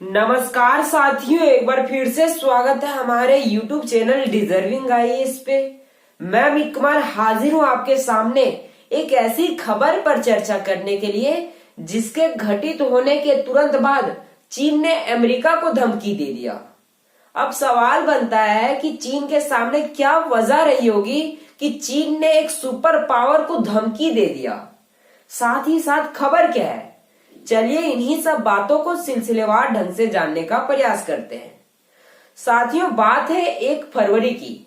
नमस्कार साथियों, एक बार फिर से स्वागत है हमारे YouTube चैनल डिजर्विंग आईएएस पे। मैं अमित कुमार हाजिर हूँ आपके सामने एक ऐसी खबर पर चर्चा करने के लिए जिसके घटित होने के तुरंत बाद चीन ने अमेरिका को धमकी दे दिया। अब सवाल बनता है कि चीन के सामने क्या वजह रही होगी कि चीन ने एक सुपर पावर को धमकी दे दिया। साथ ही साथ खबर क्या है, चलिए इन्हीं सब बातों को सिलसिलेवार ढंग से जानने का प्रयास करते हैं। साथियों, बात है 1 फरवरी की।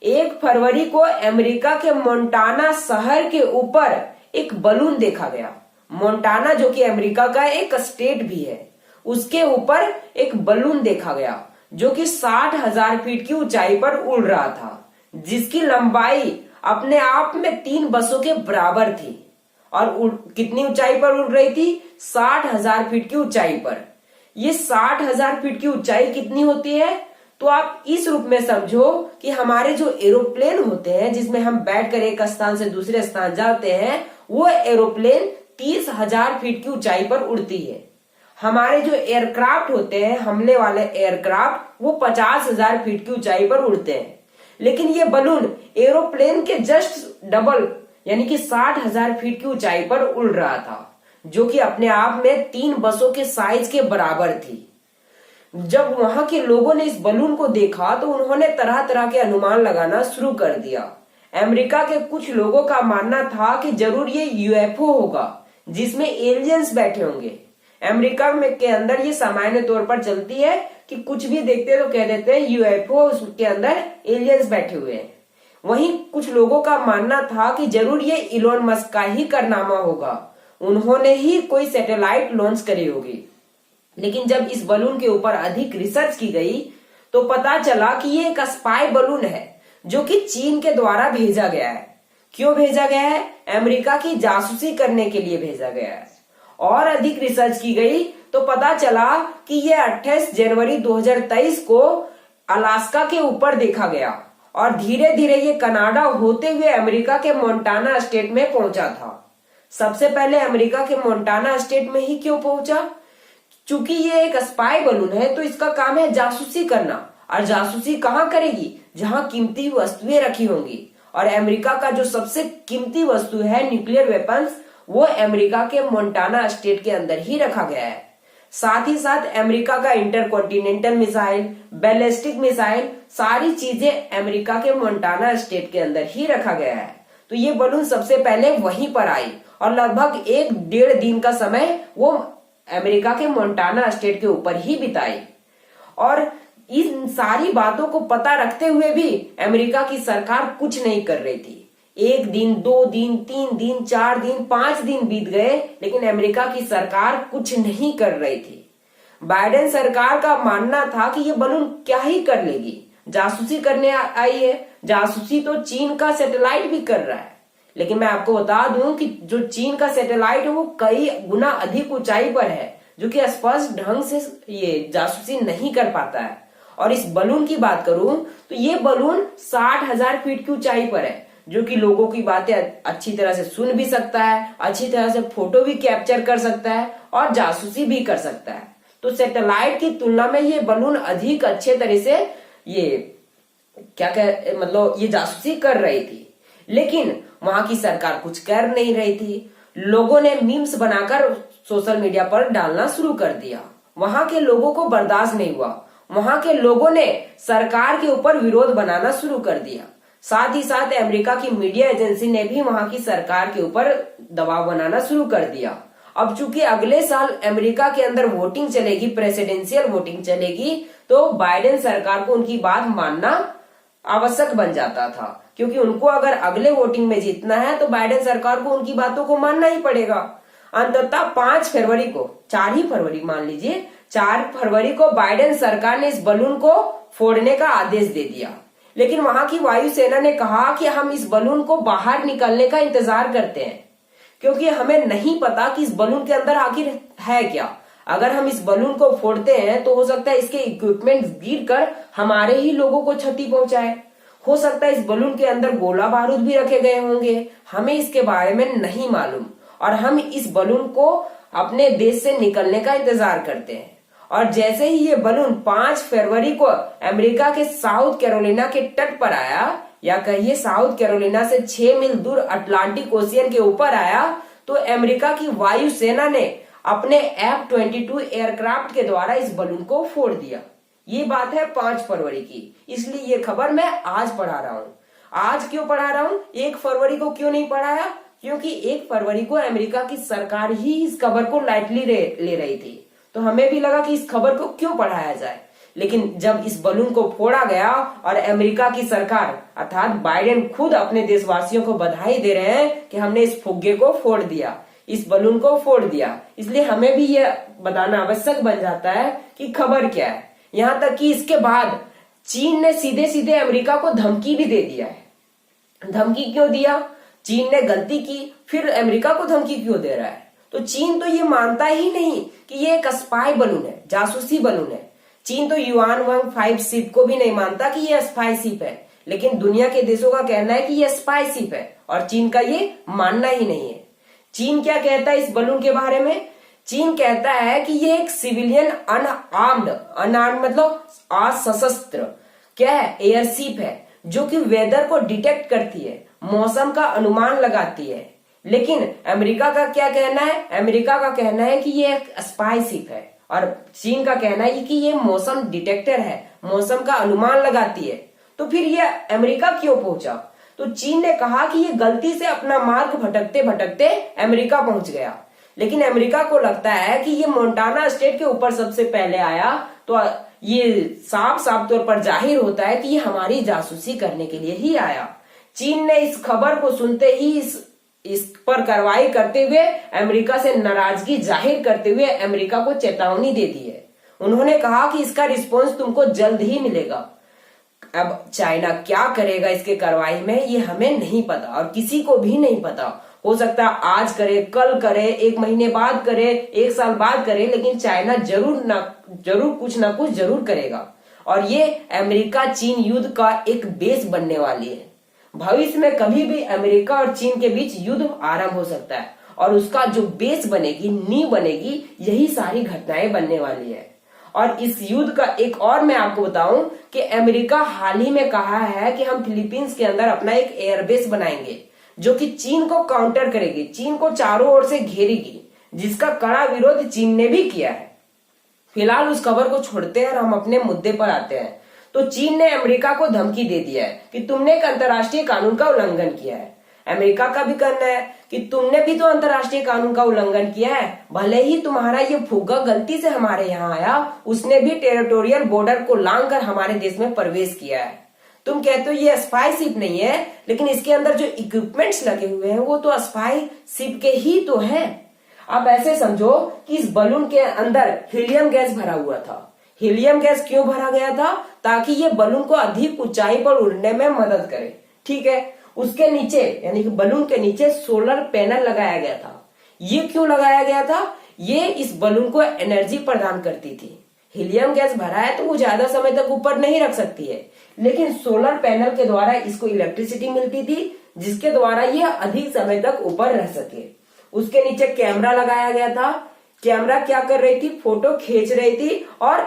1 फरवरी को अमेरिका के मोंटाना शहर के ऊपर एक बलून देखा गया। मोंटाना जो कि अमेरिका का एक स्टेट भी है, उसके ऊपर एक बलून देखा गया जो कि 60,000 फीट की ऊंचाई पर उड़ रहा था, जिसकी लंबाई अपने आप में 3 बसों के बराबर थी। और कितनी ऊंचाई पर उड़ रही थी? 60,000 फीट की ऊंचाई पर। ये 60,000 फीट की ऊंचाई कितनी होती है? तो आप इस रूप में समझो कि हमारे जो एरोप्लेन होते हैं जिसमें हम बैठकर एक स्थान से दूसरे स्थान जाते हैं, वो एरोप्लेन 30,000 फीट की ऊंचाई पर उड़ती है। हमारे जो एयरक्राफ्ट होते हैं, हमले वाले एयरक्राफ्ट, वो 50,000 फीट की ऊंचाई पर उड़ते हैं। लेकिन ये बलून एरोप्लेन के जस्ट डबल यानी कि 60,000 फीट की ऊंचाई पर उड़ रहा था, जो कि अपने आप में 3 बसों के साइज के बराबर थी। जब वहां के लोगों ने इस बलून को देखा तो उन्होंने तरह तरह के अनुमान लगाना शुरू कर दिया। अमेरिका के कुछ लोगों का मानना था कि जरूर ये यूएफओ होगा जिसमें एलियंस बैठे होंगे। अमेरिका में के अंदर ये सामान्य तौर पर चलती है कि कुछ भी देखते तो कह देते हैं यूएफओ के अंदर एलियंस बैठे हुए हैं। वहीं कुछ लोगों का मानना था कि जरूर ये इलोन मस्क का ही कारनामा होगा, उन्होंने ही कोई सैटेलाइट लॉन्च करी होगी। लेकिन जब इस बलून के ऊपर अधिक रिसर्च की गई तो पता चला कि ये एक स्पाई बलून है जो कि चीन के द्वारा भेजा गया है। क्यों भेजा गया है? अमेरिका की जासूसी करने के लिए भेजा गया है। और अधिक रिसर्च की गई तो पता चला कि ये 28 जनवरी 2023 को अलास्का के ऊपर देखा गया और धीरे धीरे ये कनाडा होते हुए अमेरिका के मोंटाना स्टेट में पहुंचा था। सबसे पहले अमेरिका के मोंटाना स्टेट में ही क्यों पहुंचा? चूंकि ये एक स्पाई बलून है तो इसका काम है जासूसी करना। और जासूसी कहाँ करेगी? जहां कीमती वस्तुएं रखी होंगी। और अमेरिका का जो सबसे कीमती वस्तु है न्यूक्लियर वेपन्स, वो अमेरिका के मोंटाना स्टेट के अंदर ही रखा गया है। साथ ही साथ अमेरिका का इंटरकॉन्टिनेंटल मिसाइल, बैलिस्टिक मिसाइल, सारी चीजें अमेरिका के मोंटाना स्टेट के अंदर ही रखा गया है। तो ये बलून सबसे पहले वहीं पर आई और लगभग 1-1.5 दिन का समय वो अमेरिका के मोंटाना स्टेट के ऊपर ही बिताई। और इन सारी बातों को पता रखते हुए भी अमेरिका की सरकार कुछ नहीं कर रही थी। 1 दिन, 2 दिन, 3 दिन, 4 दिन, 5 दिन बीत गए, लेकिन अमेरिका की सरकार कुछ नहीं कर रही थी। बाइडेन सरकार का मानना था कि ये बलून क्या ही कर लेगी, जासूसी करने आई है। जासूसी तो चीन का सैटेलाइट भी कर रहा है। लेकिन मैं आपको बता दूं कि जो चीन का सैटेलाइट है वो कई गुना अधिक ऊंचाई पर है, जो कि स्पष्ट ढंग से ये जासूसी नहीं कर पाता है। और इस बलून की बात करूं तो ये बलून 60,000 फीट की ऊंचाई पर है, जो कि लोगों की बातें अच्छी तरह से सुन भी सकता है, अच्छी तरह से फोटो भी कैप्चर कर सकता है और जासूसी भी कर सकता है। तो सैटेलाइट की तुलना में ये बलून अधिक अच्छे तरह से ये मतलब ये जासूसी कर रही थी। लेकिन वहां की सरकार कुछ कर नहीं रही थी। लोगों ने मीम्स बनाकर सोशल मीडिया पर डालना शुरू कर दिया। वहां के लोगों को बर्दाश्त नहीं हुआ। वहां के लोगों ने सरकार के ऊपर विरोध बनाना शुरू कर दिया। साथ ही साथ अमेरिका की मीडिया एजेंसी ने भी वहां की सरकार के ऊपर दबाव बनाना शुरू कर दिया। अब चूंकि अगले साल अमेरिका के अंदर वोटिंग चलेगी, प्रेसिडेंशियल वोटिंग चलेगी, तो बाइडेन सरकार को उनकी बात मानना आवश्यक बन जाता था, क्योंकि उनको अगर अगले वोटिंग में जीतना है तो बाइडेन सरकार को उनकी बातों को मानना ही पड़ेगा। अंततः 5 फरवरी को, 4 ही फरवरी मान लीजिए, 4 फरवरी को बाइडेन सरकार ने इस बलून को फोड़ने का आदेश दे दिया। लेकिन वहां की वायुसेना ने कहा कि हम इस बलून को बाहर निकलने का इंतजार करते हैं, क्योंकि हमें नहीं पता कि इस बलून के अंदर आखिर है क्या। अगर हम इस बलून को फोड़ते हैं तो हो सकता है इसके इक्विपमेंट गिरकर हमारे ही लोगों को क्षति पहुंचाए। हो सकता है इस बलून के अंदर गोला बारूद भी रखे गए होंगे, हमें इसके बारे में नहीं मालूम। और हम इस बलून को अपने देश से निकलने का इंतजार करते हैं। और जैसे ही ये बलून 5 फरवरी को अमेरिका के साउथ कैरोलिना के तट पर आया, या कहिए साउथ कैरोलिना से 6 मील दूर अटलांटिक ओशियन के ऊपर आया, तो अमेरिका की वायुसेना ने अपने F-22 एयरक्राफ्ट के द्वारा इस बलून को फोड़ दिया। ये बात है 5 फरवरी की, इसलिए ये खबर मैं आज पढ़ा रहा हूँ। आज क्यों पढ़ा रहा हूँ, 1 फरवरी को क्यों नहीं पढ़ाया? क्योंकि 1 फरवरी को अमेरिका की सरकार ही इस खबर को लाइटली ले रही थी, तो हमें भी लगा कि इस खबर को क्यों पढ़ाया जाए। लेकिन जब इस बलून को फोड़ा गया और अमेरिका की सरकार अर्थात बाइडेन खुद अपने देशवासियों को बधाई दे रहे हैं कि हमने इस फुग्गे को फोड़ दिया, इस बलून को फोड़ दिया, इसलिए हमें भी ये बताना आवश्यक बन जाता है कि खबर क्या है। यहाँ तक कि इसके बाद चीन ने सीधे सीधे अमेरिका को धमकी भी दे दिया है। धमकी क्यों दिया? चीन ने गलती की, फिर अमेरिका को धमकी क्यों दे रहा है? तो चीन तो ये मानता ही नहीं कि ये एक स्पाई बलून है, जासूसी बलून है। चीन तो युआन वांग 5 शिप को भी नहीं मानता कि ये स्पाई शिप है, लेकिन दुनिया के देशों का कहना है कि ये स्पाई शिप है और चीन का ये मानना ही नहीं है। चीन क्या कहता है इस बलून के बारे में? चीन कहता है कि ये एक सिविलियन अनआर्म्ड मतलब असशस्त्र क्या है, एयरशिप है, जो कि वेदर को डिटेक्ट करती है, मौसम का अनुमान लगाती है। लेकिन अमेरिका का क्या कहना है? अमेरिका का कहना है कि ये एक स्पाई शिप है और चीन का कहना है कि ये मौसम डिटेक्टर है, मौसम का अनुमान लगाती है। तो फिर ये अमेरिका क्यों पहुंचा? तो चीन ने कहा कि ये गलती से अपना मार्ग भटकते भटकते अमेरिका पहुंच गया। लेकिन अमेरिका को लगता है कि ये मोंटाना स्टेट के ऊपर सबसे पहले आया, तो ये साफ साफ तौर पर जाहिर होता है कि ये हमारी जासूसी करने के लिए ही आया। चीन ने इस खबर को सुनते ही इस पर कार्रवाई करते हुए अमेरिका से नाराजगी जाहिर करते हुए अमेरिका को चेतावनी दे दी है। उन्होंने कहा कि इसका रिस्पॉन्स तुमको जल्द ही मिलेगा। अब चाइना क्या करेगा इसके कार्रवाई में, ये हमें नहीं पता और किसी को भी नहीं पता। हो सकता है आज करे, कल करे, 1 महीने बाद करे, 1 साल बाद करे, लेकिन चाइना जरूर कुछ ना कुछ जरूर करेगा। और ये अमेरिका चीन युद्ध का एक बेस बनने वाली है। भविष्य में कभी भी अमेरिका और चीन के बीच युद्ध आरंभ हो सकता है और उसका जो बेस बनेगी, नींव बनेगी, यही सारी घटनाएं बनने वाली है। और इस युद्ध का एक और मैं आपको बताऊं कि अमेरिका हाल ही में कहा है कि हम फिलीपींस के अंदर अपना एक एयरबेस बनाएंगे जो कि चीन को काउंटर करेगी, चीन को चारों ओर से घेरेगी, जिसका कड़ा विरोध चीन ने भी किया है। फिलहाल उस खबर को छोड़ते हैं और हम अपने मुद्दे पर आते हैं। तो चीन ने अमेरिका को धमकी दे दिया है कि तुमने एक अंतर्राष्ट्रीय कानून का उल्लंघन किया है। अमेरिका का भी कहना है कि तुमने भी तो अंतर्राष्ट्रीय कानून का उल्लंघन किया है, भले ही तुम्हारा ये फुग्गा गलती से हमारे यहाँ आया, उसने भी टेरिटोरियल बॉर्डर को लांघकर हमारे देश में प्रवेश किया है। तुम कहते हो ये स्पाई शिप नहीं है, लेकिन इसके अंदर जो इक्विपमेंट्स लगे हुए हैं वो तो स्पाई शिप के ही तो है। आप ऐसे समझो कि इस बलून के अंदर हीलियम गैस भरा हुआ था। हीलियम गैस क्यों भरा गया था? ताकि ये बलून को अधिक ऊंचाई पर उड़ने में मदद करे, ठीक है। उसके नीचे यानी कि बलून के नीचे सोलर पैनल लगाया गया था। ये क्यों लगाया गया था? ये इस बलून को एनर्जी प्रदान करती थी। हीलियम गैस भरा है तो वो ज्यादा समय तक ऊपर नहीं रख सकती है, लेकिन सोलर पैनल के द्वारा इसको इलेक्ट्रिसिटी मिलती थी, जिसके द्वारा ये अधिक समय तक ऊपर रह सके। उसके नीचे कैमरा लगाया गया था। कैमरा क्या कर रही थी? फोटो खींच रही थी और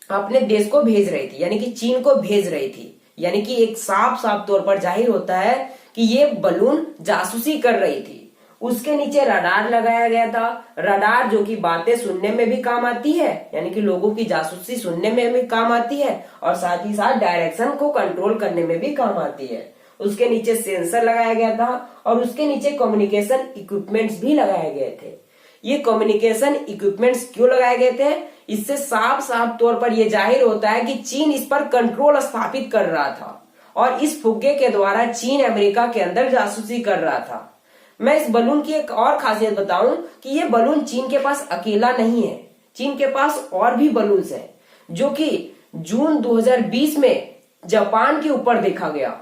अपने देश को भेज रही थी, यानी कि चीन को भेज रही थी। यानी कि एक साफ साफ तौर पर जाहिर होता है कि ये बलून जासूसी कर रही थी। उसके नीचे रडार लगाया गया था। रडार जो कि बातें सुनने में भी काम आती है, यानी कि लोगों की जासूसी सुनने में भी काम आती है और साथ ही साथ डायरेक्शन को कंट्रोल करने में भी काम आती है। उसके नीचे सेंसर लगाया गया था और उसके नीचे कम्युनिकेशन इक्विपमेंट्स भी लगाए गए थे। ये कम्युनिकेशन इक्विपमेंट्स क्यों लगाए गए थे? इससे साफ साफ तौर पर यह जाहिर होता है कि चीन इस पर कंट्रोल स्थापित कर रहा था और इस फुग्गे के द्वारा चीन अमेरिका के अंदर जासूसी कर रहा था। मैं इस बलून की एक और खासियत बताऊं कि ये बलून चीन के पास अकेला नहीं है। चीन के पास और भी बलून्स हैं, जो कि जून 2020 में जापान के ऊपर देखा गया।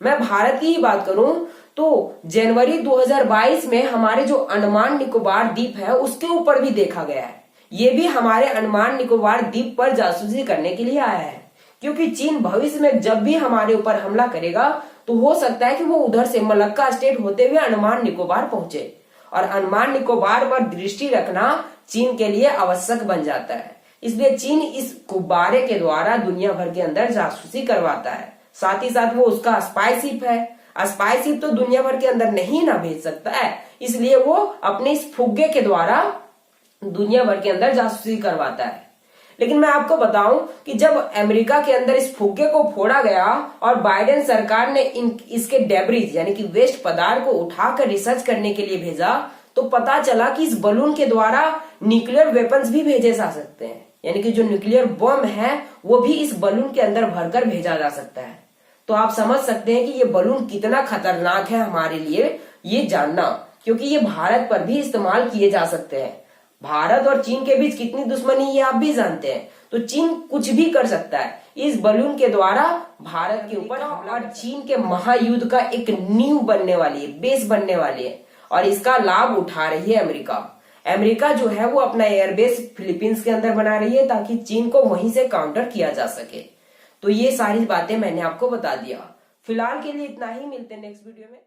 मैं भारत की ही बात करूं तो जनवरी 2022 में हमारे जो अंडमान निकोबार द्वीप है उसके ऊपर भी देखा गया है। ये भी हमारे अंडमान निकोबार द्वीप पर जासूसी करने के लिए आया है, क्योंकि चीन भविष्य में जब भी हमारे ऊपर हमला करेगा तो हो सकता है कि वो उधर से मलक्का स्टेट होते हुए अंडमान निकोबार पहुंचे और अंडमान निकोबार पर दृष्टि रखना चीन के लिए आवश्यक बन जाता है। इसलिए चीन इस गुब्बारे के द्वारा दुनिया भर के अंदर जासूसी करवाता है। साथ ही साथ वो उसका स्पाई शिप है। स्पाई शिप तो दुनिया भर के अंदर नहीं ना भेज सकता है, इसलिए वो अपने इस फुग्गे के द्वारा दुनिया भर के अंदर जासूसी करवाता है। लेकिन मैं आपको बताऊं कि जब अमेरिका के अंदर इस फुग्गे को फोड़ा गया और बाइडेन सरकार ने इसके डेब्रिज यानी कि वेस्ट पदार्थ को उठाकर रिसर्च करने के लिए भेजा, तो पता चला कि इस बलून के द्वारा न्यूक्लियर वेपन्स भी भेजे जा सकते हैं, यानी कि जो न्यूक्लियर बम है वो भी इस बलून के अंदर भरकर भेजा जा सकता है। तो आप समझ सकते हैं कि ये बलून कितना खतरनाक है हमारे लिए ये जानना, क्योंकि ये भारत पर भी इस्तेमाल किए जा सकते हैं। भारत और चीन के बीच कितनी दुश्मनी ये आप भी जानते हैं, तो चीन कुछ भी कर सकता है इस बलून के द्वारा भारत के ऊपर। और चीन के महायुद्ध का एक नींव बनने वाली है, बेस बनने वाली है, और इसका लाभ उठा रही है अमेरिका। अमेरिका जो है वो अपना एयरबेस फिलीपींस के अंदर बना रही है ताकि चीन को वहीं से काउंटर किया जा सके। तो ये सारी बातें मैंने आपको बता दिया। फिलहाल के लिए इतना ही, मिलते हैं नेक्स्ट वीडियो में।